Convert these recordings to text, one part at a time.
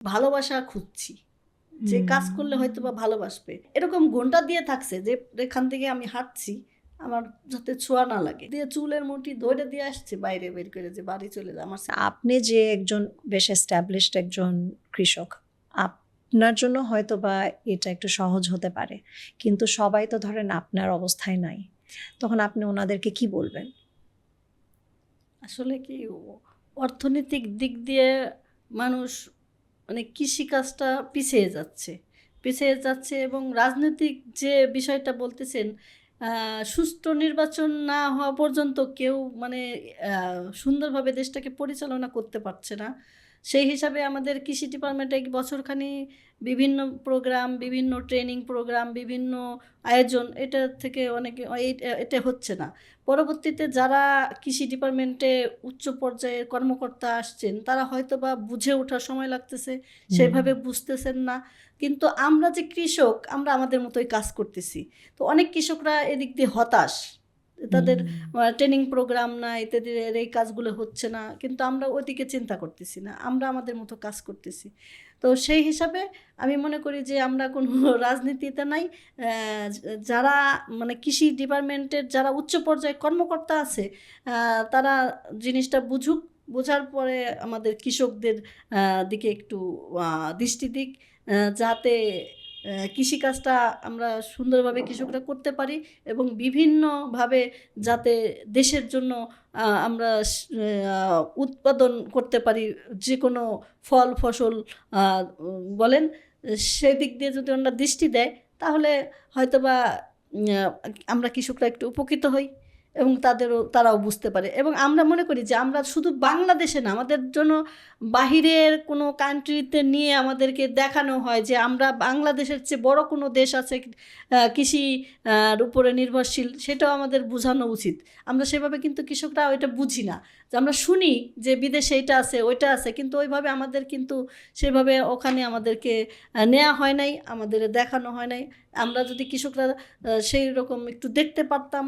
ভালোবাসা খুঁজছি, যে কাজ করলে হয়তো বা ভালোবাসবে, এরকম ঘন্টা দিয়ে থাকছে যে এখান থেকে আমি হাঁটছি আমার যাতে ছোঁয়া না লাগে, দিয়ে চুলের মুঠি ধরে দিয়ে আসছে বাইরে বের করে যে বাড়ি চলে যায়। আমার আপনি যে একজন বেশ এস্টাবলিশড একজন কৃষক, আপনার জন্য হয়তো বা এটা একটু সহজ হতে পারে, কিন্তু সবাই তো ধরেন আপনার অবস্থায় নাই, তখন আপনি ওনাদেরকে কি বলবেন? আসলে কি অর্থনৈতিক দিক দিয়ে মানুষ মানে কৃষিকাজটা পিছিয়ে যাচ্ছে এবং রাজনৈতিক যে বিষয়টা বলতেছেন, সুষ্ঠু নির্বাচন না হওয়া পর্যন্ত কেউ মানে সুন্দরভাবে দেশটাকে পরিচালনা করতে পারছে না। সেই হিসাবে আমাদের কৃষি ডিপার্টমেন্টে এক বছরখানি বিভিন্ন প্রোগ্রাম, বিভিন্ন ট্রেনিং প্রোগ্রাম, বিভিন্ন আয়োজন, এটা থেকে অনেকে এটা হচ্ছে না। পরবর্তীতে যারা কৃষি ডিপার্টমেন্টে উচ্চ পর্যায়ের কর্মকর্তা আসছেন তারা হয়তো বা বুঝে ওঠার সময় লাগতেছে, সেভাবে বুঝতেছেন না। কিন্তু আমরা যে কৃষক, আমরা আমাদের মতোই কাজ করতেছি। তো অনেক কৃষকরা এদিক দিয়ে হতাশ, তাদের ট্রেনিং প্রোগ্রাম না, ইত্যাদি, এই কাজগুলো হচ্ছে না, কিন্তু আমরা ওইদিকে চিন্তা করতেছি না, আমরা আমাদের মতো কাজ করতেছি। তো সেই হিসাবে আমি মনে করি যে আমরা কোনো রাজনীতিতে নাই। যারা মানে কৃষি ডিপার্টমেন্টের যারা উচ্চ পর্যায়ে কর্মকর্তা আছে তারা জিনিসটা বোঝার পরে আমাদের কৃষকদের দিকে একটু দৃষ্টি দিক, যাতে কৃষিকাজটা আমরা সুন্দরভাবে কৃষকরা করতে পারি এবং বিভিন্নভাবে যাতে দেশের জন্য আমরা উৎপাদন করতে পারি, যে কোনো ফল ফসল বলেন, সেদিক দিয়ে যদি ওনারা দৃষ্টি দেয় তাহলে হয়তোবা আমরা কৃষকরা একটু উপকৃত হই এবং তারাও বুঝতে পারে। এবং আমরা মনে করি যে আমরা শুধু বাংলাদেশে না, আমাদের জন্য বাহিরের কোনো কান্ট্রিতে নিয়ে আমাদেরকে দেখানো হয় যে আমরা বাংলাদেশের চেয়ে বড় কোনো দেশ আছে কৃষির উপরে নির্ভরশীল, সেটাও আমাদের বোঝানো উচিত। আমরা সেভাবে কিন্তু কৃষকরা ওইটা বুঝি না, যে আমরা শুনি যে বিদেশে এটা আছে ওইটা আছে, কিন্তু ওইভাবে আমাদের কিন্তু সেভাবে ওখানে আমাদেরকে নেওয়া হয় নাই, আমাদের দেখানো হয় নাই। আমরা যদি কৃষকরা সেই রকম একটু দেখতে পারতাম,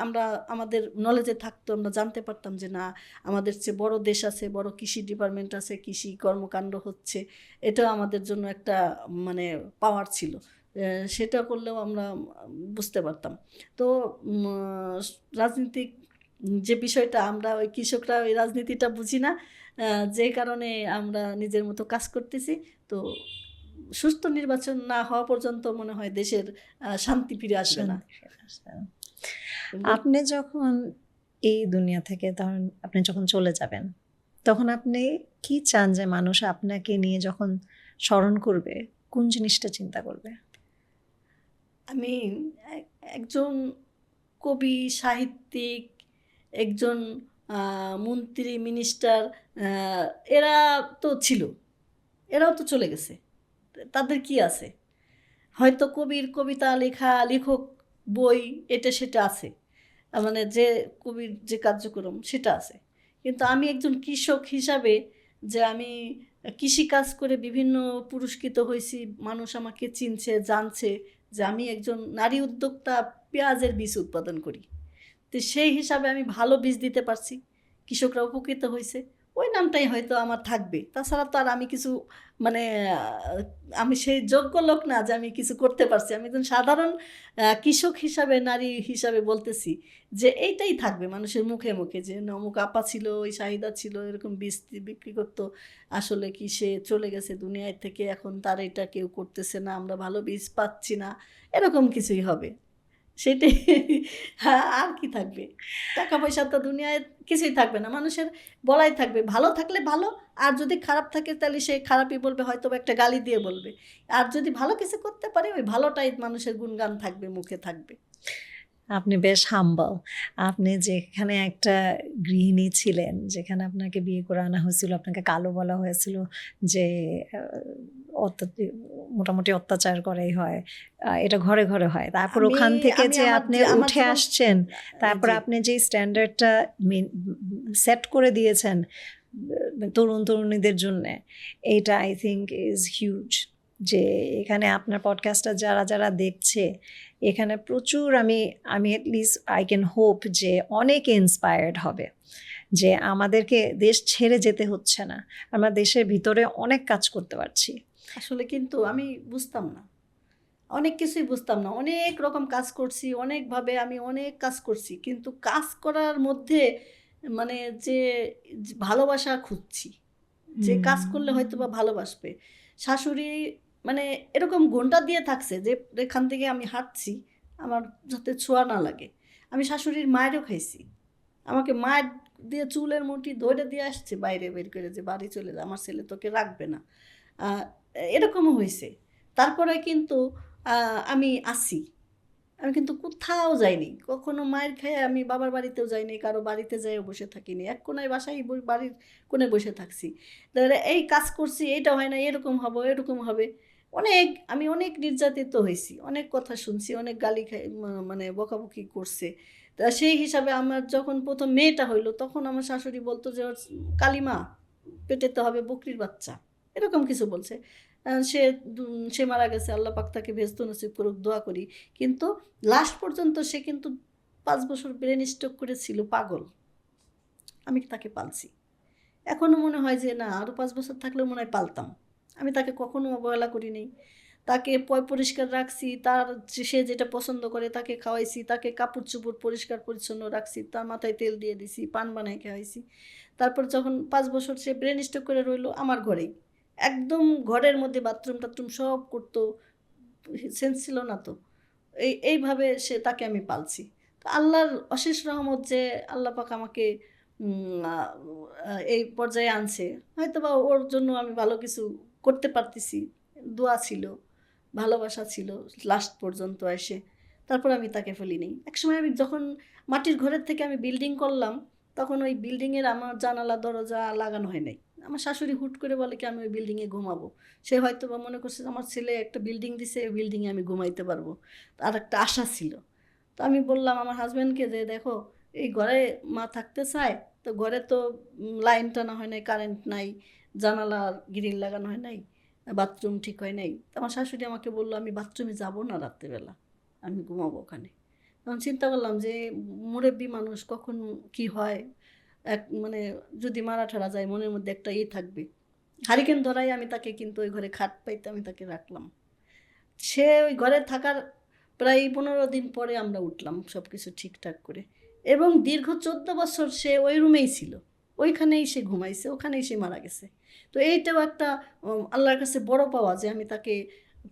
আমরা আমাদের নলেজে থাকতো, আমরা জানতে পারতাম যে না, আমাদের চেয়ে বড় দেশ আছে, বড় কৃষি ডিপার্টমেন্ট আছে, কৃষি কর্মকাণ্ড হচ্ছে, এটা আমাদের জন্য একটা মানে পাওয়ার ছিল। সেটা করলেও আমরা বুঝতে পারতাম। তো রাজনীতিক যে বিষয়টা, আমরা ওই কৃষকরা ওই রাজনীতিটা বুঝি না, যে কারণে আমরা নিজের মতো কাজ করতেছি। তো সুস্থ নির্বাচন না হওয়া পর্যন্ত মনে হয় দেশের শান্তি ফিরে আসবে না। আপনি যখন এই দুনিয়া থেকে ধরেন আপনি যখন চলে যাবেন, তখন আপনি কি চান যে মানুষ আপনাকে নিয়ে যখন স্মরণ করবে কোন জিনিসটা চিন্তা করবে? আমি একজন কবি, সাহিত্যিক, একজন মন্ত্রী, মিনিস্টার, এরা তো ছিল, এরাও তো চলে গেছে, তাদের কি আছে? হয়তো কবির কবিতা লেখা, লেখক, বই, এটা সেটা আছে, মানে যে কবির যে কার্যক্রম সেটা আছে। কিন্তু আমি একজন কৃষক হিসাবে, যে আমি কৃষিকাজ করে বিভিন্ন পুরস্কৃত হয়েছি, মানুষ আমাকে চিনছে, জানছে যে আমি একজন নারী উদ্যোক্তা, পেঁয়াজের বীজ উৎপাদন করি। তো সেই হিসাবে আমি ভালো বীজ দিতে পারছি, কৃষকরা উপকৃত হয়েছে, ওই নামটাই হয়তো আমার থাকবে। তাছাড়া তো আর আমি কিছু মানে আমি সেই যোগ্য লোক না যে আমি কিছু করতে পারছি। আমি একজন সাধারণ কৃষক হিসাবে, নারী হিসাবে বলতেছি যে এইটাই থাকবে মানুষের মুখে মুখে, যে অমুক আপা ছিল, ওই চাহিদা ছিল, এরকম বীজ বিক্রি করতো, আসলে কি সে চলে গেছে দুনিয়ায় থেকে, এখন তার এটা কেউ করতেছে না, আমরা ভালো বীজ পাচ্ছি না, এরকম কিছুই হবে। সেটাই। হ্যাঁ, আর কি থাকবে? টাকা পয়সা তো দুনিয়ায় কিছুই থাকবে না, মানুষের বলাই থাকবে ভালো থাকলে ভালো, আর যদি খারাপ থাকে তাহলে সে খারাপই বলবে, হয়তো একটা গালি দিয়ে বলবে। আর যদি ভালো কিছু করতে পারে, ওই ভালোটাই মানুষের গুণগান থাকবে, মুখে থাকবে। আপনি বেশ হাম্বল। আপনি যেখানে একটা গৃহিণী ছিলেন, যেখানে আপনাকে বিয়ে করে আনা হয়েছিল, আপনাকে কালো বলা হয়েছিল, যে মোটামুটি অত্যাচার করাই হয়, এটা ঘরে ঘরে হয়, তারপর ওখান থেকে যে আপনি উঠে আসছেন, তারপর আপনি যে স্ট্যান্ডার্ডটা সেট করে দিয়েছেন তরুণ তরুণীদের জন্য, এইটা আই থিঙ্ক ইজ হিউজ। যে এখানে আপনার পডকাস্টটা যারা যারা দেখছে, এখানে প্রচুর আমি অ্যাটলিস্ট আই ক্যান হোপ যে অনেকে ইন্সপায়ার্ড হবে যে আমাদেরকে দেশ ছেড়ে যেতে হচ্ছে না, আমরা দেশের ভিতরে অনেক কাজ করতে পারছি। আসলে কিন্তু আমি বুঝতাম না, অনেক কিছুই বুঝতাম না, অনেক রকম কাজ করছি, অনেকভাবে আমি অনেক কাজ করছি, কিন্তু কাজ করার মধ্যে মানে যে ভালোবাসা খুঁজছি, যে কাজ করলে হয়তো বা ভালোবাসবে। শাশুড়ি মানে এরকম ঘন্টা দিয়ে থাকছে যে এখান থেকে আমি হাঁটছি আমার যাতে ছোঁয়া না লাগে। আমি শাশুড়ির মায়েরও খাইছি, আমাকে মায়ের দিয়ে চুলের মুঠি ধরে দিয়ে আসছে বাইরে বের করে যে বাড়ি চলে যা, আমার ছেলে তোকে রাখবে না। এরকমও হয়েছে। তারপরে কিন্তু আমি আসি, আমি কিন্তু কোথাও যাইনি কখনো, মায়ের খেয়ে আমি বাবার বাড়িতেও যাইনি, কারো বাড়িতে যাইও বসে থাকিনি, এক কোনায় বাসায় বাড়ির কোণে বসে থাকছি। তাহলে এই কাজ করছি, এইটা হয় না, এরকম হবে এরকম হবে, আমি অনেক নির্যাতিত হয়েছি, অনেক কথা শুনছি, অনেক গালি খাই, মানে বকাবকি করছে। তা সেই হিসাবে আমার যখন প্রথম মেয়েটা হইলো তখন আমার শাশুড়ি বলতো যে ওর কালিমা পেটেতে হবে বকরির বাচ্চা, এরকম কিছু বলছে। সে সে মারা গেছে, আল্লাহ পাক তাকে ব্যস্ত নসিব করুক, দোয়া করি। কিন্তু লাস্ট পর্যন্ত সে কিন্তু 5 বছর ব্রেন স্ট্রোক করেছিল, পাগল। আমি তাকে পালছি, এখনও মনে হয় যে না আরও 5 বছর থাকলেও মনে হয় পালতাম। আমি তাকে কখনো অবহেলা করিনি, তাকে পরিষ্কার রাখছি, তার সে যেটা পছন্দ করে তাকে খাওয়াইছি, তাকে কাপড় চোপড় পরিষ্কার পরিচ্ছন্ন রাখছি, তার মাথায় তেল দিয়ে দিছি, পান বানাই খাওয়াইছি। তারপর যখন 5 বছর সে ব্রেন স্ট্রোক করে রইলো আমার ঘরেই, একদম ঘরের মধ্যে বাথরুম টাথরুম সব করতো, সেন্স ছিল না তো। এইভাবে তাকে আমি পালছি। তো আল্লাহর অশেষ রহমত যে আল্লাহ পাক আমাকে এই পর্যায়ে আনছে, হয়তো বা ওর জন্য আমি ভালো কিছু করতে পারতেছি, দোয়া ছিল, ভালোবাসা ছিল লাস্ট পর্যন্ত এসে। তারপর আমি তাকে ফেলিনি। একসময় আমি যখন মাটির ঘরের থেকে আমি বিল্ডিং করলাম, তখন ওই বিল্ডিংয়ের আমার জানালা দরজা লাগানো হয় নাই। আমার শাশুড়ি হুট করে বলে কি আমি ওই বিল্ডিংয়ে ঘুমাবো। সে হয়তো বা মনে করছে আমার ছেলে একটা বিল্ডিং দিছে, ওই বিল্ডিংয়ে আমি ঘুমাইতে পারবো, আর একটা আশা ছিল। তো আমি বললাম আমার হাজব্যান্ডকে যে দেখো এই ঘরে মা থাকতে চায়, তো ঘরে তো লাইন টানা হয় নাই, কারেন্ট নাই, জানালা গ্রিল লাগানো হয় নাই, বাথরুম ঠিক হয় নাই। তো আমার শাশুড়ি আমাকে বললো আমি বাথরুমে যাবো না রাত্রেবেলা, আমি ঘুমাবো ওখানে। তখন চিন্তা করলাম যে মুরব্বী মানুষ কখন কি হয়, মানে যদি মারা ঠারা যায় মনের মধ্যে একটা থাকবে। হারিকেন ধরাই আমি তাকে কিন্তু ওই ঘরে খাট পাইতে আমি তাকে রাখলাম। সে ওই ঘরে থাকার প্রায় 15 দিন পরে আমরা উঠলাম সব কিছু ঠিকঠাক করে, এবং দীর্ঘ 14 বছর সে ওই রুমেই ছিল, ওইখানেই সে ঘুমাইছে, ওখানেই সে মারা গেছে। তো এইটাও একটা আল্লাহর কাছে বড় পাওয়া যে আমি তাকে,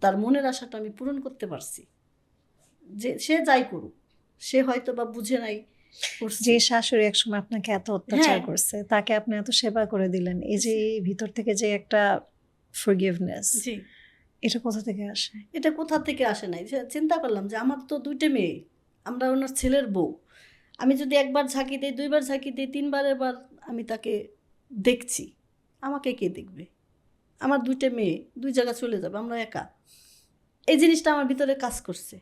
তার মনের আশাটা আমি পূরণ করতে পারছি। যে সে যাই করুক, সে হয়তো বা বুঝে নাই যে শাশুড়ি একসময় আপনাকে এত অত্যাচার হ্যাঁ করছে, তাকে আপনি এত সেবা করে দিলেন, এই যে ভিতর থেকে যে একটা ফরগিভনেস, জি, এটা কোথা থেকে আসে? এটা কোথা থেকে আসে নাই। চিন্তা করলাম যে আমার তো 2টে মেয়ে, আমরা ওনার ছেলের বউ, আমি যদি একবার ঝাঁকি দিই, 2বার ঝাঁকি দিই, 3বার এবার আমি তাকে দেখছি, আমাকে কে দেখবে? আমার 2টে মেয়ে 2 জায়গায় চলে যাবে, আমরা একা। এই জিনিসটা আমার ভিতরে কাজ করছে।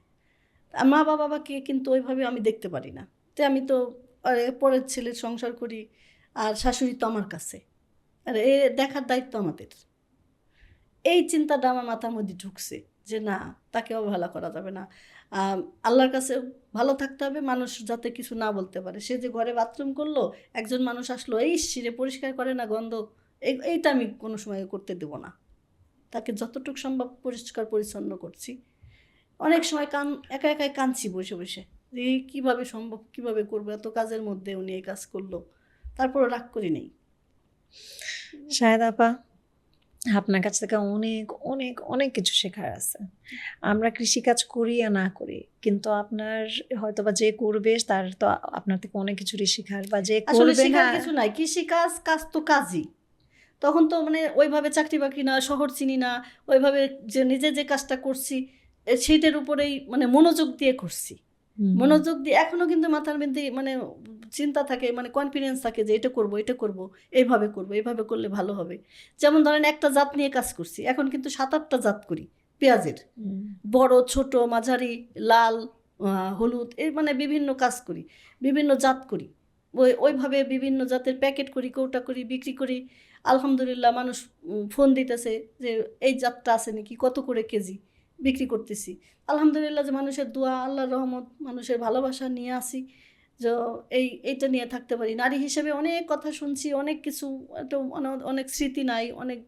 মা বাবাকে কিন্তু ওইভাবে আমি দেখতে পারি না, তো আমি তো পরের ছেলের সংসার করি, আর শাশুড়ি তো আমার কাছে, আর এ দেখার দায়িত্ব আমাদের। এই চিন্তাটা আমার মাথার মধ্যে ঢুকছে যে না, তাকে অবহেলা করা যাবে না, আল্লাহর কাছে ভালো থাকতে হবে, মানুষ যাতে কিছু না বলতে পারে। সে যে ঘরে বাথরুম করলো, একজন মানুষ আসলো এই শিরে পরিষ্কার করে না গন্ধ, এইটা আমি কোনো সময় করতে দেব না। তাকে যতটুকু সম্ভব পরিষ্কার পরিচ্ছন্ন করছি। অনেক সময় একা একাই কাঁদছি বসে বসে, যে কীভাবে সম্ভব, কীভাবে করবো, এত কাজের মধ্যে উনি এই কাজ করলো, তারপরও রাগ করি নেই। শাহেদ আপা, আপনার কাছ থেকে অনেক অনেক অনেক কিছু শেখার আছে। আমরা কৃষিকাজ করি আর না করি, কিন্তু আপনার হয়তো বা যে করবে তার তো আপনার থেকে অনেক কিছুরই শেখার, বা যে আসলে করবে শেখার না। কিছু নাই, কৃষিকাজ কাজ তো কাজই। তখন তো মানে ওইভাবে চাকরি বাকরি না, শহর চিনি না, ওইভাবে যে নিজে যে কাজটা করছি সেইটার উপরেই মানে মনোযোগ দিয়ে করছি। মনোযোগ দিয়ে এখনও কিন্তু মাথার মধ্যে মানে চিন্তা থাকে, মানে কনফিডেন্স থাকে যে এটা করব, এটা করব, এইভাবে করব, এইভাবে করলে ভালো হবে। যেমন ধরেন একটা জাত নিয়ে কাজ করছি, এখন কিন্তু 7-8টা জাত করি পেঁয়াজের, বড় ছোট মাঝারি লাল হলুদ, এই মানে বিভিন্ন কাজ করি, বিভিন্ন জাত করি, ওইভাবে বিভিন্ন জাতের প্যাকেট করি, কৌটা করি, বিক্রি করি। আলহামদুলিল্লাহ মানুষ ফোন দিতেছে যে এই জাতটা আছে নাকি, কত করে কেজি, বিক্রি করতেছি। আলহামদুলিল্লাহ যে মানুষের দোয়া, আল্লাহর রহমত, মানুষের ভালোবাসা নিয়ে আসি। যে এইটা নিয়ে থাকতে পারি। নারী হিসেবে অনেক কথা শুনছি, অনেক কিছু, একটা অনেক স্মৃতি নাই, অনেক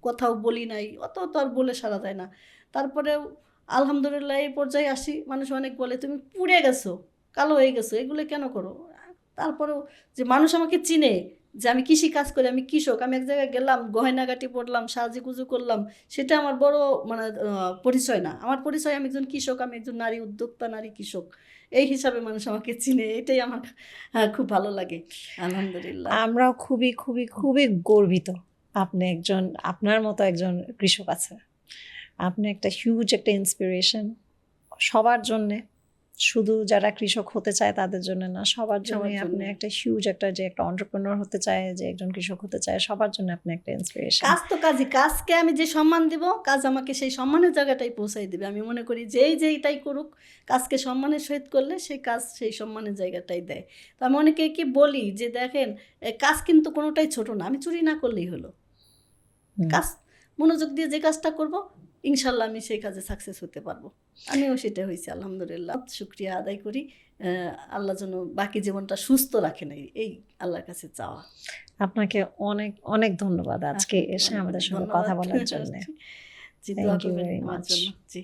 কথাও বলি নাই, অত তো আর বলে সারা যায় না। তারপরেও আলহামদুলিল্লাহ এই পর্যায়ে আসি, মানুষ অনেক বলে তুমি পুড়ে গেছো, কালো হয়ে গেছো, এগুলো কেন করো। তারপরেও যে মানুষ আমাকে চিনে, যে আমি কৃষি কাজ করি, আমি কৃষক, আমি এক জায়গায় গেলাম, গয়নাগাটি পড়লাম, সাজুগুজু করলাম, সেটা আমার বড় মানে পরিচয় না। আমার পরিচয় আমি একজন কৃষক, আমি একজন নারী উদ্যোক্তা, নারী কৃষক, এই হিসাবে মানুষ আমাকে চিনে। এটাই আমার খুব ভালো লাগে, আলহামদুলিল্লাহ। আমরাও খুবই খুবই খুবই গর্বিত আপনি একজন, আপনার মতো একজন কৃষক আছে। আপনি একটা হিউজ একটা ইন্সপিরেশন সবার জন্যে, শুধু যারা কৃষক হতে চায় তাদের জন্য না, সবার জন্য আপনি একটা হিউজ একটা, যে একটা এন্টারপ্রেনার হতে চায়, যে একজন কৃষক হতে চায়, সবার জন্য আপনি একটা ইন্সপিরেশন। কাজ তো কাজই, কাজকে আমি যে সম্মান দিব, কাজ আমাকে সেই সম্মানের জায়গাটাই পৌঁছাই দিবে। আমি মনে করি যেইটাই করুক, কাজকে সম্মানের সহিত করলে সেই কাজ সেই সম্মানের জায়গাটাই দেয়। তো আমি অনেকে কি বলি যে দেখেন, কাজ কিন্তু কোনোটাই ছোট না, আমি চুরি না করলেই হলো। কাজ মনোযোগ দিয়ে যে কাজটা করব, ইনশাল্লাহ আমি সেই কাজে সাকসেস হতে পারবো। আমিও সেটা হয়েছে, আলহামদুলিল্লাহ। শুকরিয়া আদায় করি, আল্লাহ যেন বাকি জীবনটা সুস্থ রাখে নাই, এই আল্লাহর কাছে চাওয়া। আপনাকে অনেক অনেক ধন্যবাদ আজকে এসে আমাদের সঙ্গে কথা বলার জন্য। জি, দোয়া করবেন আমার জন্য। জি।